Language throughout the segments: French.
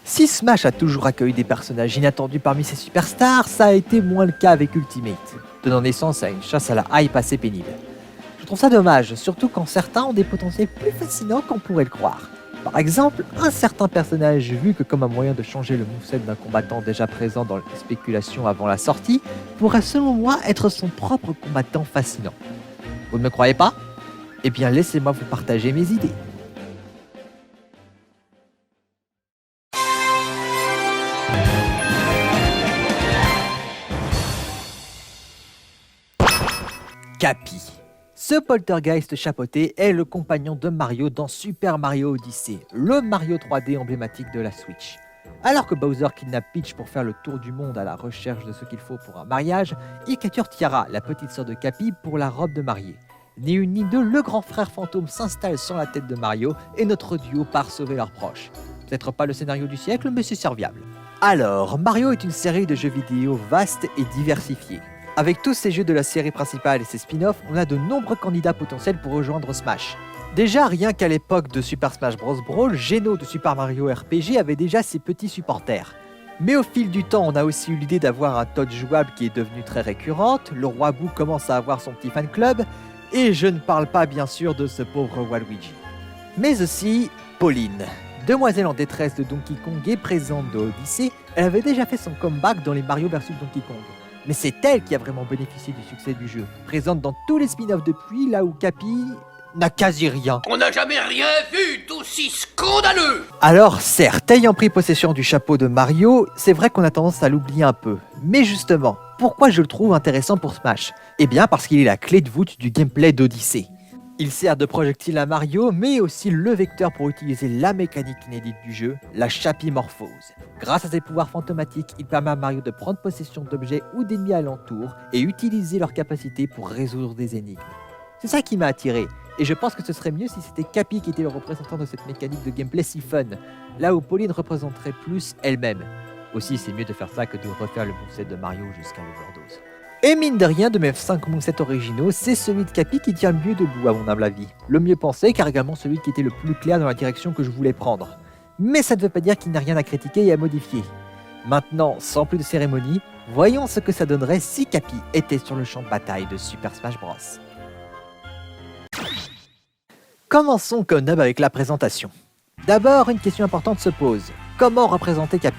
Si Smash a toujours accueilli des personnages inattendus parmi ses superstars, ça a été moins le cas avec Ultimate, donnant naissance à une chasse à la hype assez pénible. Je trouve ça dommage, surtout quand certains ont des potentiels plus fascinants qu'on pourrait le croire. Par exemple, un certain personnage vu que comme un moyen de changer le moveset d'un combattant déjà présent dans les spéculations avant la sortie, pourrait selon moi être son propre combattant fascinant. Vous ne me croyez pas ? Eh bien laissez-moi vous partager mes idées. Cappy. Ce poltergeist chapeauté est le compagnon de Mario dans Super Mario Odyssey, le Mario 3D emblématique de la Switch. Alors que Bowser kidnappe Peach pour faire le tour du monde à la recherche de ce qu'il faut pour un mariage, il capture Tiara, la petite sœur de Cappy, pour la robe de mariée. Ni une ni deux, le grand frère fantôme s'installe sur la tête de Mario et notre duo part sauver leurs proches. Peut-être pas le scénario du siècle, mais c'est serviable. Alors, Mario est une série de jeux vidéo vaste et diversifiée. Avec tous ces jeux de la série principale et ses spin-offs, on a de nombreux candidats potentiels pour rejoindre Smash. Déjà, rien qu'à l'époque de Super Smash Bros. Brawl, Geno de Super Mario RPG avait déjà ses petits supporters. Mais au fil du temps, on a aussi eu l'idée d'avoir un Toad jouable qui est devenu très récurrente, le roi Boo commence à avoir son petit fan club, et je ne parle pas bien sûr de ce pauvre Waluigi. Mais aussi Pauline. Demoiselle en détresse de Donkey Kong et présente de Odyssey, elle avait déjà fait son comeback dans les Mario vs Donkey Kong. Mais c'est elle qui a vraiment bénéficié du succès du jeu, présente dans tous les spin-offs depuis, là où Cappy n'a quasi rien. On n'a jamais rien vu d'aussi scandaleux. Alors certes, ayant pris possession du chapeau de Mario, c'est vrai qu'on a tendance à l'oublier un peu. Mais justement, pourquoi je le trouve intéressant pour Smash ? Eh bien parce qu'il est la clé de voûte du gameplay d'Odyssey. Il sert de projectile à Mario, mais aussi le vecteur pour utiliser la mécanique inédite du jeu, la chapimorphose. Grâce à ses pouvoirs fantomatiques, il permet à Mario de prendre possession d'objets ou d'ennemis alentours et utiliser leurs capacités pour résoudre des énigmes. C'est ça qui m'a attiré, et je pense que ce serait mieux si c'était Cappy qui était le représentant de cette mécanique de gameplay si fun, là où Pauline représenterait plus elle-même. Aussi, c'est mieux de faire ça que de refaire le moveset de Mario jusqu'à l'overdose. Et mine de rien, de mes 5 movesets originaux, c'est celui de Cappy qui tient le mieux debout à mon humble avis. Le mieux pensé, car également celui qui était le plus clair dans la direction que je voulais prendre. Mais ça ne veut pas dire qu'il n'y a rien à critiquer et à modifier. Maintenant, sans plus de cérémonie, voyons ce que ça donnerait si Cappy était sur le champ de bataille de Super Smash Bros. Commençons comme d'hab avec la présentation. D'abord, une question importante se pose. Comment représenter Cappy ?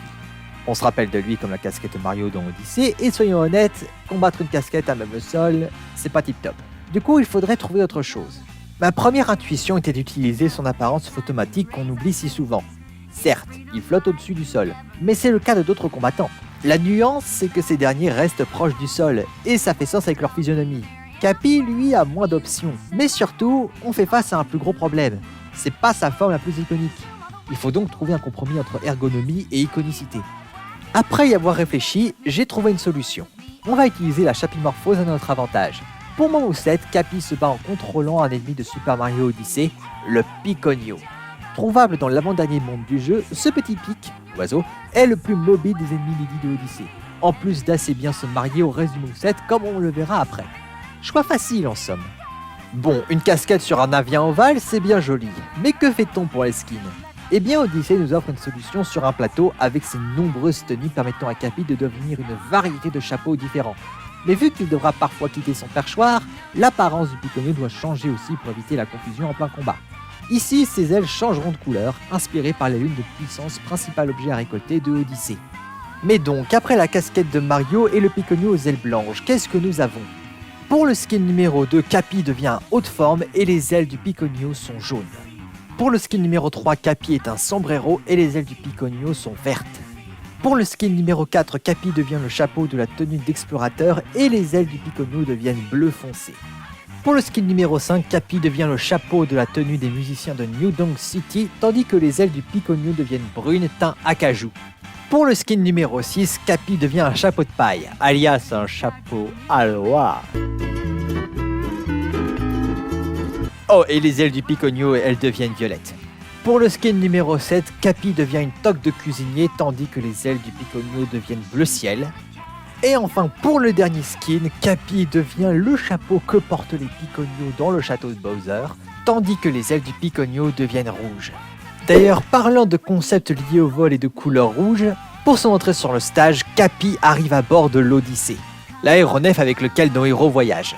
On se rappelle de lui comme la casquette Mario dans Odyssey, et soyons honnêtes, combattre une casquette à même sol, c'est pas tip top. Du coup, il faudrait trouver autre chose. Ma première intuition était d'utiliser son apparence photomatique qu'on oublie si souvent. Certes, il flotte au-dessus du sol, mais c'est le cas de d'autres combattants. La nuance, c'est que ces derniers restent proches du sol, et ça fait sens avec leur physionomie. Cappy, lui, a moins d'options, mais surtout, on fait face à un plus gros problème. C'est pas sa forme la plus iconique. Il faut donc trouver un compromis entre ergonomie et iconicité. Après y avoir réfléchi, j'ai trouvé une solution. On va utiliser la chapimorphose à notre avantage. Pour mon moveset, Cappy se bat en contrôlant un ennemi de Super Mario Odyssey, le Piconio. Trouvable dans l'avant-dernier monde du jeu, ce petit pic, oiseau, est le plus mobile des ennemis Lady de Odyssey, en plus d'assez bien se marier au reste du moveset comme on le verra après. Choix facile en somme. Bon, une casquette sur un navire ovale, c'est bien joli, mais que fait-on pour les skins ? Eh bien, Odyssey nous offre une solution sur un plateau avec ses nombreuses tenues permettant à Cappy de devenir une variété de chapeaux différents. Mais vu qu'il devra parfois quitter son perchoir, l'apparence du Piconio doit changer aussi pour éviter la confusion en plein combat. Ici, ses ailes changeront de couleur, inspirées par les lunes de puissance, principal objet à récolter de Odyssey. Mais donc, après la casquette de Mario et le Piconio aux ailes blanches, qu'est-ce que nous avons ? Pour le skin numéro 2, Cappy devient haute forme et les ailes du Piconio sont jaunes. Pour le skin numéro 3, Cappy est un sombrero et les ailes du Piconio sont vertes. Pour le skin numéro 4, Cappy devient le chapeau de la tenue d'explorateur et les ailes du Piconio deviennent bleu foncé. Pour le skin numéro 5, Cappy devient le chapeau de la tenue des musiciens de New Donk City, tandis que les ailes du Piconio deviennent brunes teint acajou. Pour le skin numéro 6, Cappy devient un chapeau de paille, alias un chapeau aloha. Oh, et les ailes du Piconio, elles deviennent violettes. Pour le skin numéro 7, Cappy devient une toque de cuisinier, tandis que les ailes du Piconio deviennent bleu ciel. Et enfin, pour le dernier skin, Cappy devient le chapeau que portent les Piconio dans le château de Bowser, tandis que les ailes du Piconio deviennent rouges. D'ailleurs, parlant de concepts liés au vol et de couleur rouge, pour son entrée sur le stage, Cappy arrive à bord de l'Odyssée, l'aéronef avec lequel nos héros voyagent.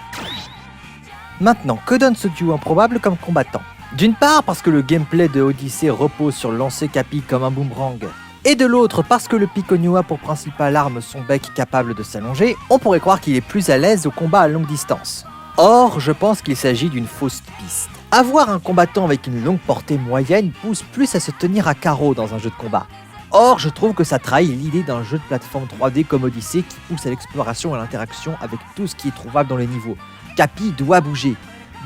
Maintenant, que donne ce duo improbable comme combattant? D'une part parce que le gameplay de Odyssey repose sur lancer Cappy comme un boomerang, et de l'autre parce que le Piconio a pour principale arme son bec capable de s'allonger, on pourrait croire qu'il est plus à l'aise au combat à longue distance. Or, je pense qu'il s'agit d'une fausse piste. Avoir un combattant avec une longue portée moyenne pousse plus à se tenir à carreau dans un jeu de combat. Or, je trouve que ça trahit l'idée d'un jeu de plateforme 3D comme Odyssey qui pousse à l'exploration et à l'interaction avec tout ce qui est trouvable dans les niveaux. Cappy doit bouger.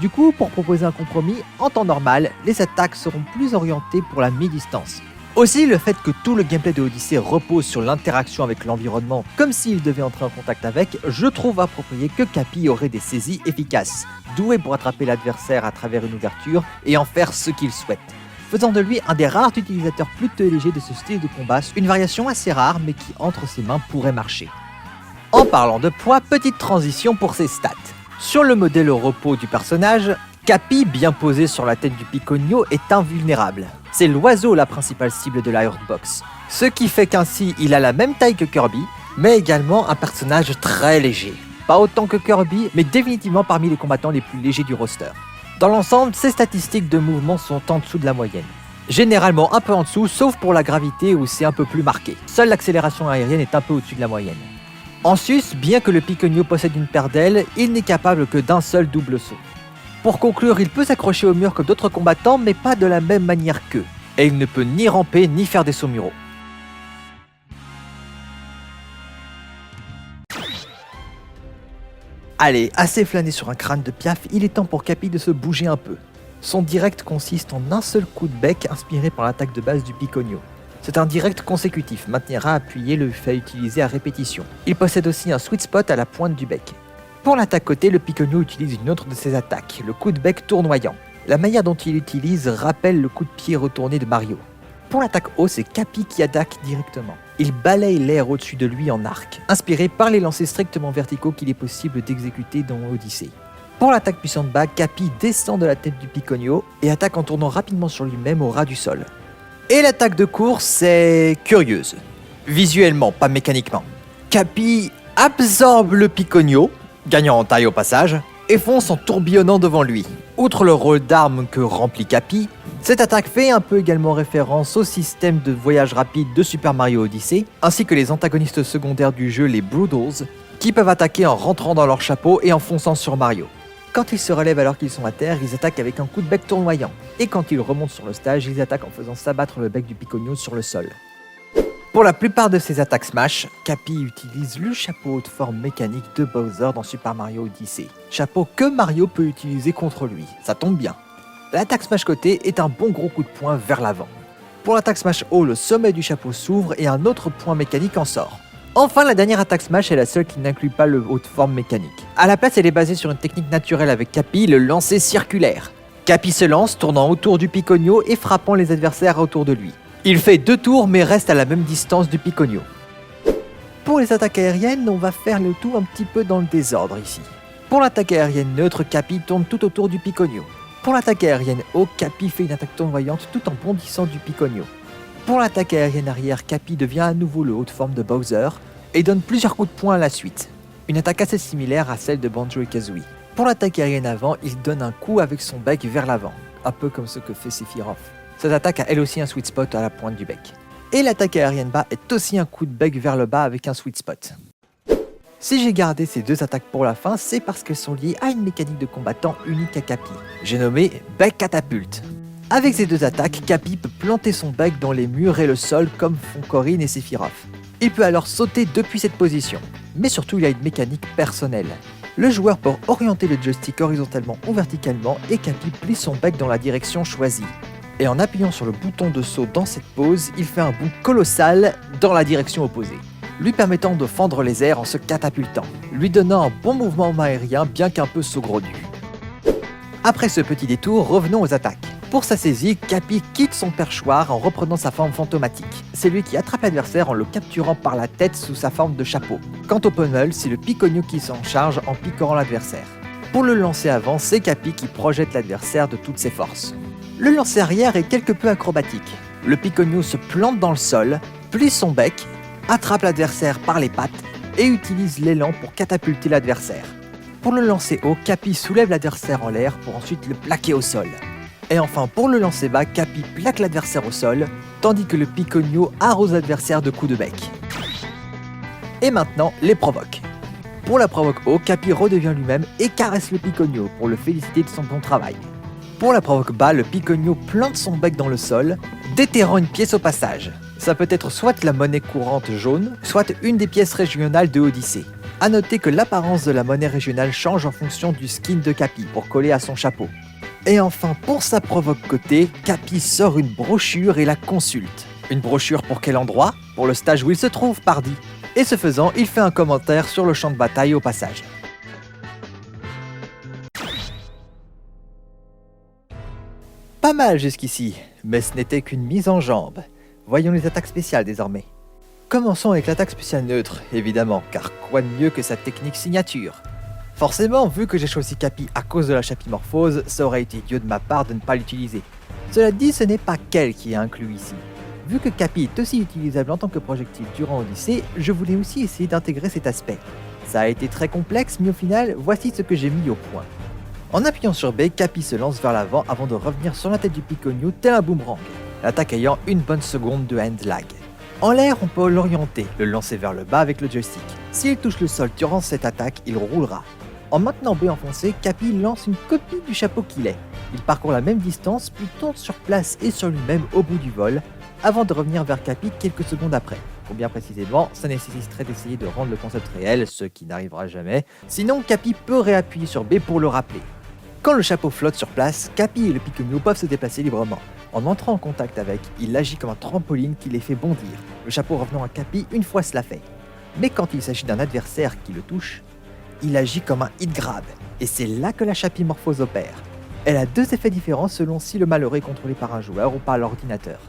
Du coup, pour proposer un compromis, en temps normal, les attaques seront plus orientées pour la mi-distance. Aussi, le fait que tout le gameplay de Odyssey repose sur l'interaction avec l'environnement, comme s'il devait entrer en contact avec, je trouve approprié que Cappy aurait des saisies efficaces, doué pour attraper l'adversaire à travers une ouverture et en faire ce qu'il souhaite, faisant de lui un des rares utilisateurs plutôt légers de ce style de combat, une variation assez rare mais qui entre ses mains pourrait marcher. En parlant de poids, petite transition pour ses stats. Sur le modèle au repos du personnage, Cappy, bien posé sur la tête du Piconio, est invulnérable. C'est l'oiseau la principale cible de l'Ironbox. Ce qui fait qu'ainsi, il a la même taille que Kirby, mais également un personnage très léger. Pas autant que Kirby, mais définitivement parmi les combattants les plus légers du roster. Dans l'ensemble, ses statistiques de mouvement sont en dessous de la moyenne. Généralement un peu en dessous, sauf pour la gravité où c'est un peu plus marqué. Seule l'accélération aérienne est un peu au-dessus de la moyenne. En sus, bien que le Piconio possède une paire d'ailes, il n'est capable que d'un seul double saut. Pour conclure, il peut s'accrocher au mur que d'autres combattants, mais pas de la même manière qu'eux. Et il ne peut ni ramper ni faire des sauts muraux. Allez, assez flâné sur un crâne de piaf, il est temps pour Cappy de se bouger un peu. Son direct consiste en un seul coup de bec inspiré par l'attaque de base du Piconio. C'est un direct consécutif, maintenir à appuyer le fait utiliser à répétition. Il possède aussi un sweet spot à la pointe du bec. Pour l'attaque côté, le Piconio utilise une autre de ses attaques, le coup de bec tournoyant. La manière dont il l'utilise rappelle le coup de pied retourné de Mario. Pour l'attaque haut, c'est Cappy qui attaque directement. Il balaye l'air au-dessus de lui en arc, inspiré par les lancers strictement verticaux qu'il est possible d'exécuter dans Odyssey. Pour l'attaque puissante bas, Cappy descend de la tête du Piconio et attaque en tournant rapidement sur lui-même au ras du sol. Et l'attaque de course est curieuse. Visuellement, pas mécaniquement. Cappy absorbe le Piconio, gagnant en taille au passage, et fonce en tourbillonnant devant lui. Outre le rôle d'arme que remplit Cappy, cette attaque fait un peu également référence au système de voyage rapide de Super Mario Odyssey, ainsi que les antagonistes secondaires du jeu, les Broodals, qui peuvent attaquer en rentrant dans leur chapeau et en fonçant sur Mario. Quand ils se relèvent alors qu'ils sont à terre, ils attaquent avec un coup de bec tournoyant, et quand ils remontent sur le stage, ils attaquent en faisant s'abattre le bec du Piconio sur le sol. Pour la plupart de ses attaques Smash, Cappy utilise le chapeau haute forme mécanique de Bowser dans Super Mario Odyssey. Chapeau que Mario peut utiliser contre lui, ça tombe bien. L'attaque Smash côté est un bon gros coup de poing vers l'avant. Pour l'attaque Smash haut, le sommet du chapeau s'ouvre et un autre point mécanique en sort. Enfin, la dernière attaque Smash est la seule qui n'inclut pas le haute forme mécanique. À la place, elle est basée sur une technique naturelle avec Cappy, le lancer circulaire. Cappy se lance, tournant autour du Piconio et frappant les adversaires autour de lui. Il fait 2 tours mais reste à la même distance du Piconio. Pour les attaques aériennes, on va faire le tout un petit peu dans le désordre ici. Pour l'attaque aérienne neutre, Cappy tourne tout autour du Piconio. Pour l'attaque aérienne haut, Cappy fait une attaque tournoyante tout en bondissant du Piconio. Pour l'attaque aérienne arrière, Cappy devient à nouveau le haut de forme de Bowser et donne plusieurs coups de poing à la suite. Une attaque assez similaire à celle de Banjo et Kazooie. Pour l'attaque aérienne avant, il donne un coup avec son bec vers l'avant, un peu comme ce que fait Sephiroth. Cette attaque a elle aussi un sweet spot à la pointe du bec. Et l'attaque aérienne bas est aussi un coup de bec vers le bas avec un sweet spot. Si j'ai gardé ces 2 attaques pour la fin, c'est parce qu'elles sont liées à une mécanique de combattant unique à Cappy. J'ai nommé bec catapulte. Avec ces 2 attaques, Cappy peut planter son bec dans les murs et le sol comme font Corrin et Sephiroth. Il peut alors sauter depuis cette position. Mais surtout, il a une mécanique personnelle. Le joueur peut orienter le joystick horizontalement ou verticalement et Cappy plie son bec dans la direction choisie. Et en appuyant sur le bouton de saut dans cette pose, il fait un bond colossal dans la direction opposée, lui permettant de fendre les airs en se catapultant, lui donnant un bon mouvement aérien bien qu'un peu saugrenu. Après ce petit détour, revenons aux attaques. Pour sa saisie, Cappy quitte son perchoir en reprenant sa forme fantomatique. C'est lui qui attrape l'adversaire en le capturant par la tête sous sa forme de chapeau. Quant au pummel, c'est le Piconio qui s'en charge en picorant l'adversaire. Pour le lancer avant, c'est Cappy qui projette l'adversaire de toutes ses forces. Le lancer arrière est quelque peu acrobatique. Le Piconio se plante dans le sol, plie son bec, attrape l'adversaire par les pattes et utilise l'élan pour catapulter l'adversaire. Pour le lancer haut, Capi soulève l'adversaire en l'air pour ensuite le plaquer au sol. Et enfin, pour le lancer bas, Capi plaque l'adversaire au sol, tandis que le Piconio arrose l'adversaire de coups de bec. Et maintenant, les provoques. Pour la provoque haut, Capi redevient lui-même et caresse le Piconio pour le féliciter de son bon travail. Pour la provoque bas, le Piconio plante son bec dans le sol, déterrant une pièce au passage. Ça peut être soit la monnaie courante jaune, soit une des pièces régionales de Odyssée. A noter que l'apparence de la monnaie régionale change en fonction du skin de Capi pour coller à son chapeau. Et enfin, pour sa provoque côté, Capi sort une brochure et la consulte. Une brochure pour quel endroit? Pour le stage où il se trouve, pardi. Et ce faisant, il fait un commentaire sur le champ de bataille au passage. Pas mal jusqu'ici, mais ce n'était qu'une mise en jambe. Voyons les attaques spéciales désormais. Commençons avec l'attaque spéciale neutre, évidemment, car quoi de mieux que sa technique signature? Forcément, vu que j'ai choisi Capi à cause de la chapimorphose, ça aurait été idiot de ma part de ne pas l'utiliser. Cela dit, ce n'est pas qu'elle qui est inclus ici. Vu que Capi est aussi utilisable en tant que projectile durant Odyssée, je voulais aussi essayer d'intégrer cet aspect. Ça a été très complexe, mais au final, voici ce que j'ai mis au point. En appuyant sur B, Capi se lance vers l'avant avant de revenir sur la tête du Piconio tel un boomerang, l'attaque ayant une bonne seconde de hand lag. En l'air, on peut l'orienter, le lancer vers le bas avec le joystick. S'il touche le sol durant cette attaque, il roulera. En maintenant B enfoncé, Capi lance une copie du chapeau qu'il est. Il parcourt la même distance, puis tourne sur place et sur lui-même au bout du vol, avant de revenir vers Capi quelques secondes après. Pour bien précisément, ça nécessiterait d'essayer de rendre le concept réel, ce qui n'arrivera jamais. Sinon, Capi peut réappuyer sur B pour le rappeler. Quand le chapeau flotte sur place, Capi et le Piconio peuvent se déplacer librement. En entrant en contact avec, il agit comme un trampoline qui les fait bondir, le chapeau revenant à Capi une fois cela fait. Mais quand il s'agit d'un adversaire qui le touche, il agit comme un hit grab, et c'est là que la chapimorphose opère. Elle a deux effets différents selon si le malheureux est contrôlé par un joueur ou par l'ordinateur.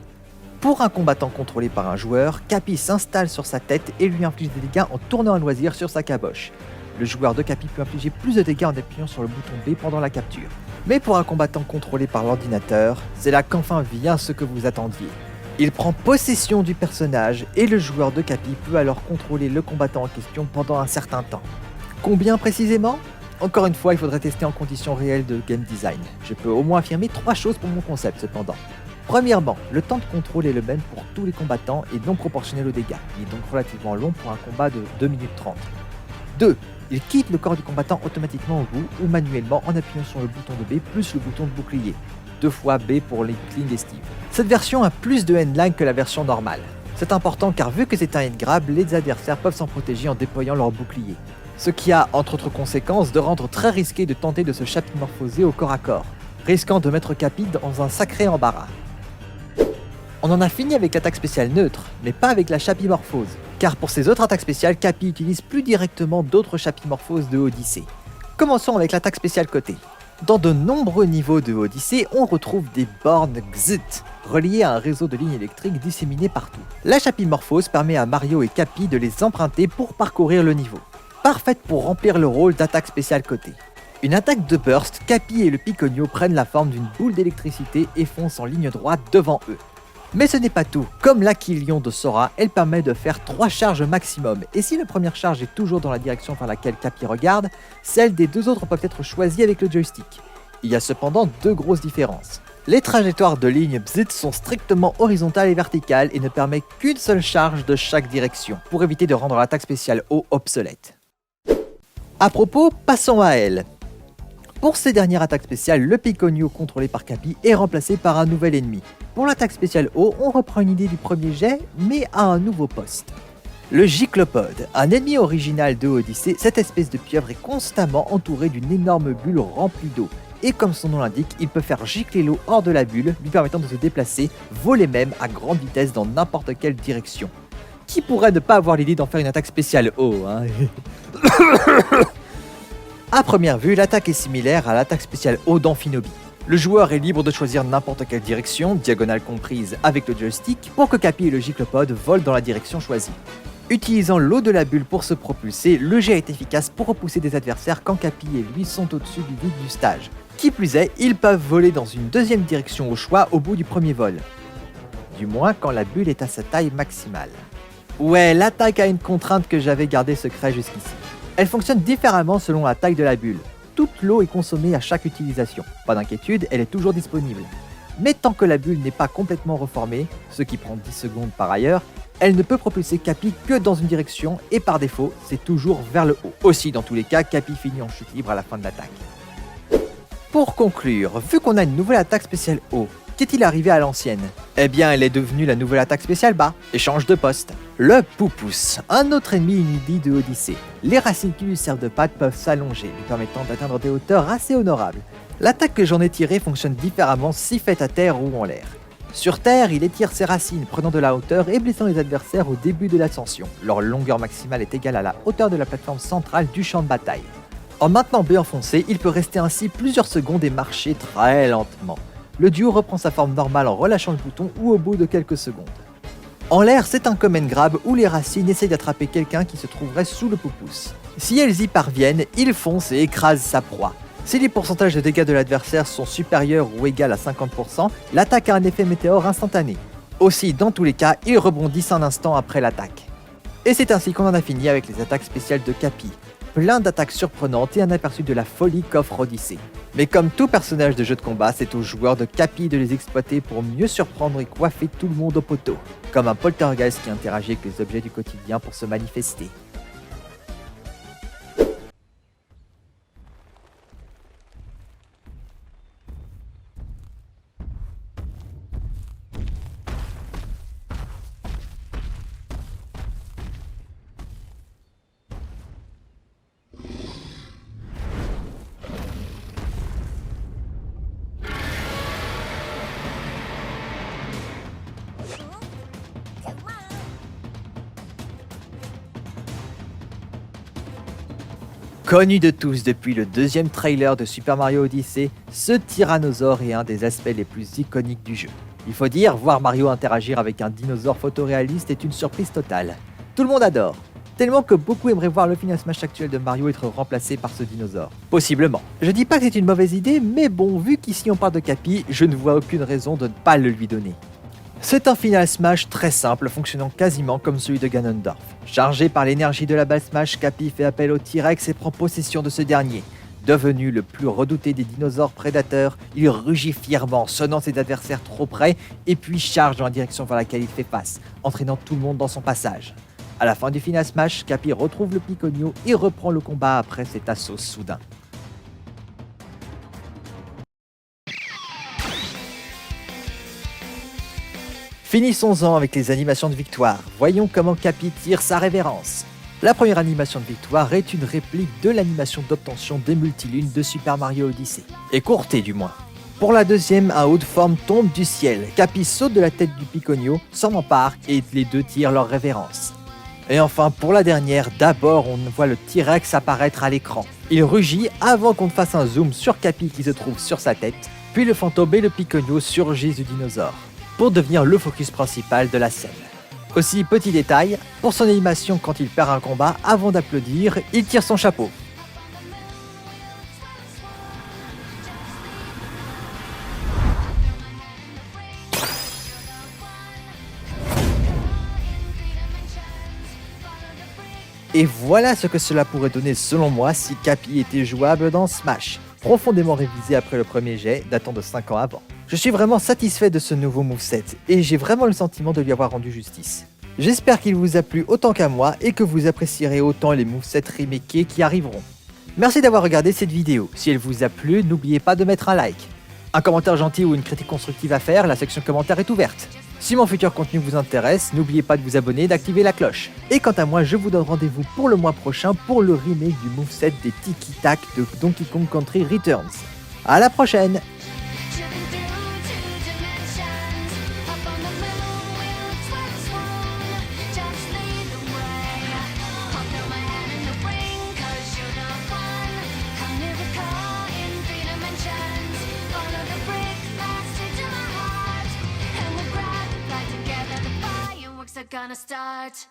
Pour un combattant contrôlé par un joueur, Capi s'installe sur sa tête et lui inflige des dégâts en tournant à loisir sur sa caboche. Le joueur de Capi peut infliger plus de dégâts en appuyant sur le bouton B pendant la capture. Mais pour un combattant contrôlé par l'ordinateur, c'est là qu'enfin vient ce que vous attendiez. Il prend possession du personnage et le joueur de Capi peut alors contrôler le combattant en question pendant un certain temps. Combien précisément? Encore une fois, il faudrait tester en conditions réelles de game design. Je peux au moins affirmer 3 choses pour mon concept cependant. Premièrement, le temps de contrôle est le même pour tous les combattants et non proportionnel aux dégâts. Il est donc relativement long pour un combat de 2 minutes 30. 2. Il quitte le corps du combattant automatiquement au bout ou manuellement en appuyant sur le bouton de B plus le bouton de bouclier. 2 fois B pour les clean d'estive. Cette version a plus de hand lag que la version normale. C'est important car vu que c'est un hit grab, les adversaires peuvent s'en protéger en déployant leur bouclier. Ce qui a, entre autres conséquences, de rendre très risqué de tenter de se chapimorphoser au corps à corps, risquant de mettre Capi dans un sacré embarras. On en a fini avec l'attaque spéciale neutre, mais pas avec la chapimorphose, car pour ces autres attaques spéciales, Capi utilise plus directement d'autres chapimorphoses de Odyssée. Commençons avec l'attaque spéciale côté. Dans de nombreux niveaux de Odyssée, on retrouve des bornes Xyt, reliées à un réseau de lignes électriques disséminées partout. La chapimorphose permet à Mario et Capi de les emprunter pour parcourir le niveau. Parfaite pour remplir le rôle d'attaque spéciale côté. Une attaque de burst, Capi et le Piconio prennent la forme d'une boule d'électricité et foncent en ligne droite devant eux. Mais ce n'est pas tout, comme l'Aquilion de Sora, elle permet de faire 3 charges maximum, et si la première charge est toujours dans la direction vers laquelle Capi regarde, celles des 2 autres peuvent être choisies avec le joystick. Il y a cependant 2 grosses différences. Les trajectoires de lignes Xyt sont strictement horizontales et verticales et ne permettent qu'une seule charge de chaque direction, pour éviter de rendre l'attaque spéciale haut obsolète. A propos, passons à elle. Pour ces dernières attaques spéciales, le Piconio contrôlé par Capi est remplacé par un nouvel ennemi. Pour l'attaque spéciale haut, on reprend une idée du premier jet, mais à un nouveau poste. Le Giclopode, un ennemi original de Odyssée, cette espèce de pieuvre est constamment entourée d'une énorme bulle remplie d'eau. Et comme son nom l'indique, il peut faire gicler l'eau hors de la bulle, lui permettant de se déplacer, voler même à grande vitesse dans n'importe quelle direction. Qui pourrait ne pas avoir l'idée d'en faire une attaque spéciale haut, hein? A première vue, l'attaque est similaire à l'attaque spéciale haut d'Amphinobi. Le joueur est libre de choisir n'importe quelle direction, diagonale comprise, avec le joystick, pour que Capi et le Giclopode volent dans la direction choisie. Utilisant l'eau de la bulle pour se propulser, le jet est efficace pour repousser des adversaires quand Capi et lui sont au-dessus du vide du stage, Qui plus est, ils peuvent voler dans une deuxième direction au choix au bout du premier vol. Du moins quand la bulle est à sa taille maximale. Ouais, l'attaque a une contrainte que j'avais gardée secret jusqu'ici. Elle fonctionne différemment selon la taille de la bulle. Toute l'eau est consommée à chaque utilisation. Pas d'inquiétude, elle est toujours disponible. Mais tant que la bulle n'est pas complètement reformée, ce qui prend 10 secondes par ailleurs, elle ne peut propulser Cappy que dans une direction et par défaut, c'est toujours vers le haut. Aussi, dans tous les cas, Cappy finit en chute libre à la fin de l'attaque. Pour conclure, vu qu'on a une nouvelle attaque spéciale haut, qu'est-il arrivé à l'ancienne? Eh bien, elle est devenue la nouvelle attaque spéciale bas, et change de poste. Le Poupousse, un autre ennemi inédit de Odyssée. Les racines qui lui servent de pattes peuvent s'allonger, lui permettant d'atteindre des hauteurs assez honorables. L'attaque que j'en ai tirée fonctionne différemment si faite à terre ou en l'air. Sur terre, il étire ses racines, prenant de la hauteur et blessant les adversaires au début de l'ascension. Leur longueur maximale est égale à la hauteur de la plateforme centrale du champ de bataille. En maintenant B enfoncé, il peut rester ainsi plusieurs secondes et marcher très lentement. Le duo reprend sa forme normale en relâchant le bouton ou au bout de quelques secondes. En l'air, c'est un command grab où les racines essayent d'attraper quelqu'un qui se trouverait sous le Poupousse. Si elles y parviennent, il fonce et écrase sa proie. Si les pourcentages de dégâts de l'adversaire sont supérieurs ou égaux à 50%, l'attaque a un effet météore instantané. Aussi, dans tous les cas, ils rebondissent un instant après l'attaque. Et c'est ainsi qu'on en a fini avec les attaques spéciales de Cappy. Plein d'attaques surprenantes et un aperçu de la folie qu'offre Odyssée. Mais comme tout personnage de jeu de combat, c'est aux joueurs de Cappy de les exploiter pour mieux surprendre et coiffer tout le monde au poteau. Comme un poltergeist qui interagit avec les objets du quotidien pour se manifester. Connu de tous depuis le deuxième trailer de Super Mario Odyssey, ce tyrannosaure est un des aspects les plus iconiques du jeu. Il faut dire, voir Mario interagir avec un dinosaure photoréaliste est une surprise totale. Tout le monde adore, tellement que beaucoup aimeraient voir le Final Smash actuel de Mario être remplacé par ce dinosaure. Possiblement. Je dis pas que c'est une mauvaise idée, mais bon, vu qu'ici on parle de Cappy, je ne vois aucune raison de ne pas le lui donner. C'est un Final Smash très simple, fonctionnant quasiment comme celui de Ganondorf. Chargé par l'énergie de la balle Smash, Cappy fait appel au T-Rex et prend possession de ce dernier. Devenu le plus redouté des dinosaures prédateurs, il rugit fièrement, sonnant ses adversaires trop près, et puis charge dans la direction vers laquelle il fait face, entraînant tout le monde dans son passage. À la fin du Final Smash, Cappy retrouve le Piconio et reprend le combat après cet assaut soudain. Finissons-en avec les animations de victoire. Voyons comment Cappy tire sa révérence. La première animation de victoire est une réplique de l'animation d'obtention des multilunes de Super Mario Odyssey. Écourtée du moins. Pour la deuxième, un haut de forme tombe du ciel. Cappy saute de la tête du Piconio, s'en empare et les deux tirent leur révérence. Et enfin, pour la dernière, d'abord on voit le T-Rex apparaître à l'écran. Il rugit avant qu'on fasse un zoom sur Cappy qui se trouve sur sa tête, puis le fantôme et le Piconio surgissent du dinosaure, pour devenir le focus principal de la scène. Aussi, petit détail, pour son animation quand il perd un combat, avant d'applaudir, il tire son chapeau. Et voilà ce que cela pourrait donner selon moi si Cappy était jouable dans Smash, profondément révisé après le premier jet datant de 5 ans avant. Je suis vraiment satisfait de ce nouveau moveset et j'ai vraiment le sentiment de lui avoir rendu justice. J'espère qu'il vous a plu autant qu'à moi et que vous apprécierez autant les movesets remakés qui arriveront. Merci d'avoir regardé cette vidéo. Si elle vous a plu, n'oubliez pas de mettre un like. Un commentaire gentil ou une critique constructive à faire, la section commentaires est ouverte. Si mon futur contenu vous intéresse, n'oubliez pas de vous abonner et d'activer la cloche. Et quant à moi, je vous donne rendez-vous pour le mois prochain pour le remake du moveset des Tiki Tac de Donkey Kong Country Returns. À la prochaine! Gonna start.